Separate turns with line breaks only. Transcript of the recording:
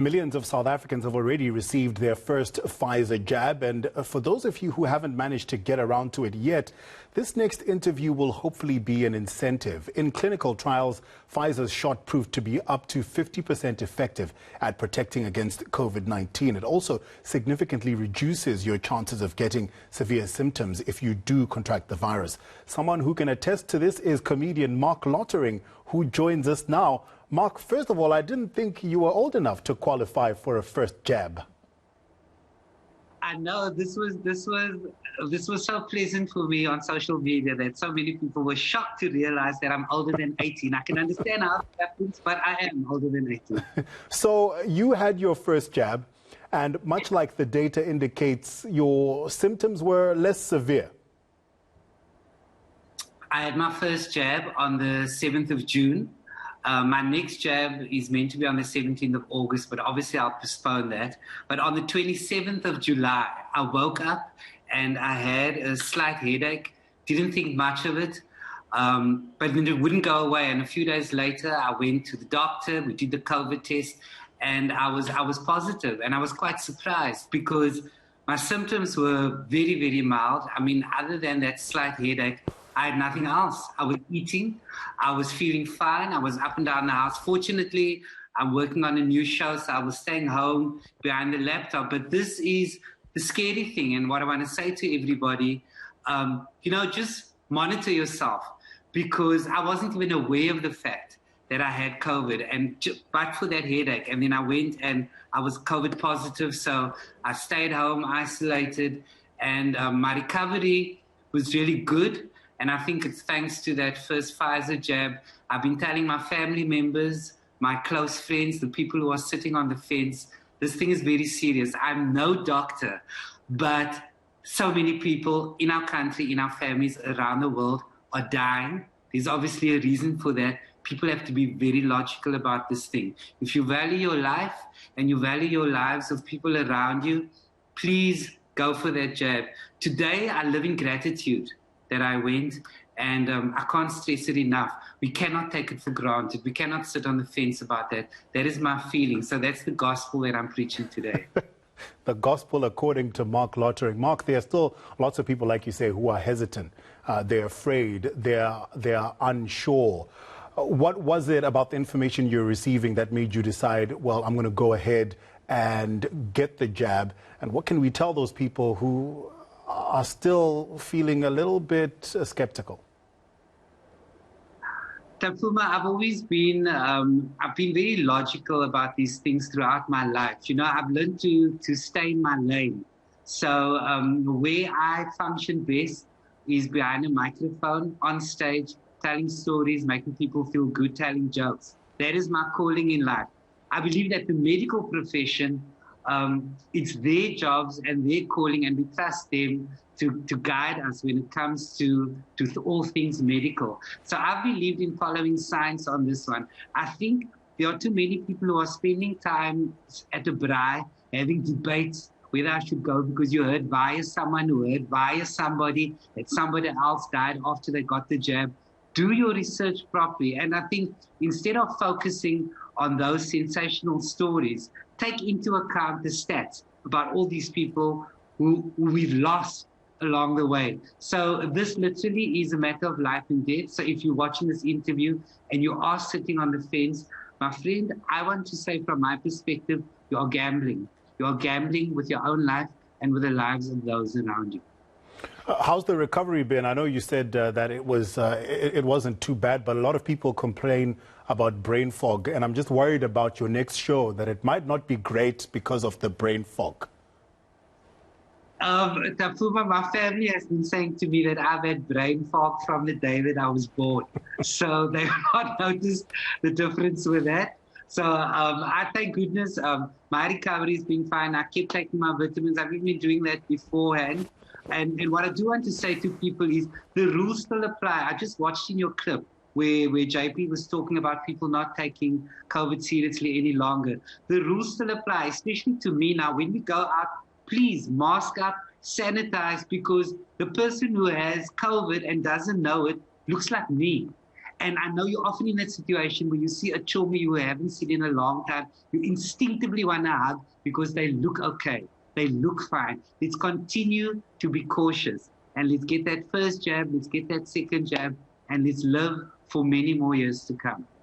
Millions of South Africans have already received their first Pfizer jab, and for those of you who haven't managed to get around to it yet, this next interview will hopefully be an incentive. In clinical trials, Pfizer's shot proved to be up to 50% effective at protecting against COVID-19. It also significantly reduces your chances of getting severe symptoms if you do contract the virus. Someone who can attest to this is comedian Marc Lottering, who joins us now. Mark, first of all, I didn't think you were old enough to qualify for a first jab.
I know this was so pleasant for me on social media that so many people were shocked to realize that I'm older than 18. I can understand how that happens, but I am older than 18.
So you had your first jab, and much like the data indicates, your symptoms were less severe.
I had my first jab on the 7th of June. My next jab is meant to be on the 17th of August, but obviously I'll postpone that. But on the 27th of July, I woke up and I had a slight headache. Didn't think much of it, but then it wouldn't go away. And a few days later, I went to the doctor. We did the COVID test, and I was positive. And I was quite surprised because my symptoms were very, very mild. I mean, other than that slight headache, I had nothing else. I was eating. I was feeling fine. I was up and down the house. Fortunately, I'm working on a new show, so I was staying home behind the laptop. But this is the scary thing. And what I want to say to everybody, just monitor yourself, because I wasn't even aware of the fact that I had COVID, but for that headache. And then I went and I was COVID positive. So I stayed home, isolated, and my recovery was really good. And I think it's thanks to that first Pfizer jab. I've been telling my family members, my close friends, the people who are sitting on the fence, this thing is very serious. I'm no doctor, but so many people in our country, in our families around the world are dying. There's obviously a reason for that. People have to be very logical about this thing. If you value your life and you value your lives of people around you, please go for that jab. Today, I live in gratitude that I went, and I can't stress it enough. We cannot take it for granted. We cannot sit on the fence about that. That is my feeling. So that's the gospel that I'm preaching today.
The gospel according to Marc Lottering. Mark, there are still lots of people, like you say, who are hesitant. They're afraid. They're unsure. What was it about the information you're receiving that made you decide, well, I'm going to go ahead and get the jab? And what can we tell those people who are still feeling a little bit skeptical?
Tafuma, I've always been, very logical about these things throughout my life. You know, I've learned to stay in my lane. So where I function best is behind a microphone, on stage, telling stories, making people feel good, telling jokes. That is my calling in life. I believe that the medical profession, it's their jobs and their calling, and we trust them to guide us when it comes to all things medical. So I believed in following science on this one. I think there are too many people who are spending time at a braai, having debates whether I should go because you heard via someone who heard via somebody that somebody else died after they got the jab. Do your research properly. And I think instead of focusing on those sensational stories, take into account the stats about all these people who we've lost along the way. So this literally is a matter of life and death. So if you're watching this interview and you are sitting on the fence, my friend, I want to say from my perspective, you are gambling. You are gambling with your own life and with the lives of those around you.
How's the recovery been? I know you said that it wasn't too bad, but a lot of people complain about brain fog, and I'm just worried about your next show, that it might not be great because of the brain fog.
Tafuma, my family has been saying to me that I've had brain fog from the day that I was born. So they've not noticed the difference with that. So I thank goodness my recovery has been fine. I keep taking my vitamins. I've been doing that beforehand. And what I do want to say to people is the rules still apply. I just watched in your clip where JP was talking about people not taking COVID seriously any longer. The rules still apply, especially to me now. When we go out, please mask up, sanitize, because the person who has COVID and doesn't know it looks like me. And I know you're often in that situation where you see a children you haven't seen in a long time. You instinctively want to hug because they look okay. They look fine. Let's continue to be cautious. And let's get that first jab, let's get that second jab, and let's live for many more years to come.